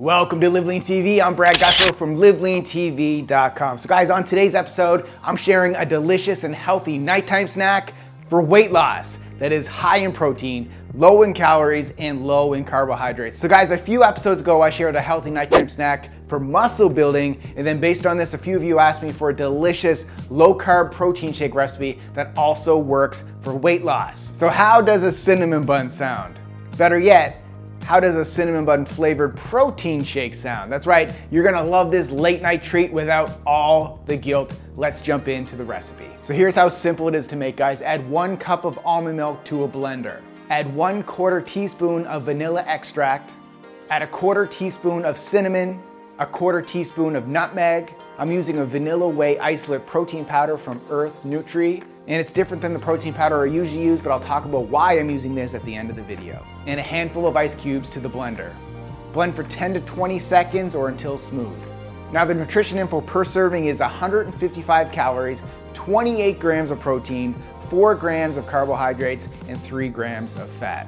Welcome to LiveLeanTV. I'm Brad Gutho from LiveLeanTV.com. So guys, on today's episode, I'm sharing a delicious and healthy nighttime snack for weight loss that is high in protein, low in calories, and low in carbohydrates. So guys, a few episodes ago, I shared a healthy nighttime snack for muscle building, and then based on this, a few of you asked me for a delicious low-carb protein shake recipe that also works for weight loss. So how does a cinnamon bun sound? Better yet, how does a cinnamon bun flavored protein shake sound? That's right, you're gonna love this late night treat without all the guilt. Let's jump into the recipe. So here's how simple it is to make, guys. Add 1 cup of almond milk to a blender. Add 1/4 teaspoon of vanilla extract. Add 1/4 teaspoon of cinnamon, 1/4 teaspoon of nutmeg. I'm using a vanilla whey isolate protein powder from Earth Nutri. And it's different than the protein powder I usually use, but I'll talk about why I'm using this at the end of the video. And a handful of ice cubes to the blender. Blend for 10 to 20 seconds or until smooth. Now the nutrition info per serving is 155 calories, 28 grams of protein, 4 grams of carbohydrates, and 3 grams of fat.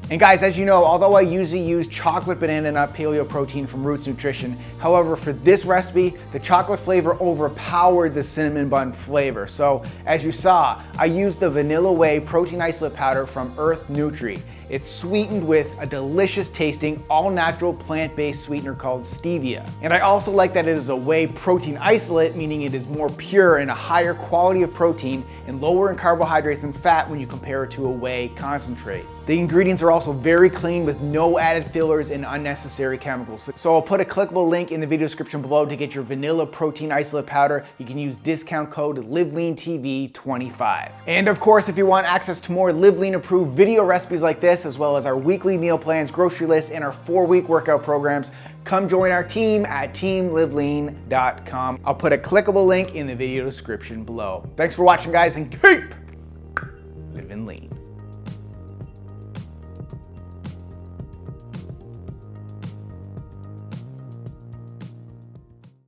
And guys, as you know, although I usually use chocolate banana nut paleo protein from Roots Nutrition, however, for this recipe, the chocolate flavor overpowered the cinnamon bun flavor. So as you saw, I used the vanilla whey protein isolate powder from Earth Nutri. It's sweetened with a delicious tasting, all natural plant-based sweetener called stevia. And I also like that it is a whey protein isolate, meaning it is more pure and a higher quality of protein and lower in carbohydrates and fat when you compare it to a whey concentrate. The ingredients are also very clean with no added fillers and unnecessary chemicals. So I'll put a clickable link in the video description below to get your vanilla protein isolate powder. You can use discount code LiveLeanTV25. And of course, if you want access to more LiveLean approved video recipes like this, as well as our weekly meal plans, grocery lists, and our 4-week workout programs, come join our team at teamlivelean.com. I'll put a clickable link in the video description below. Thanks for watching, guys, and keep living lean.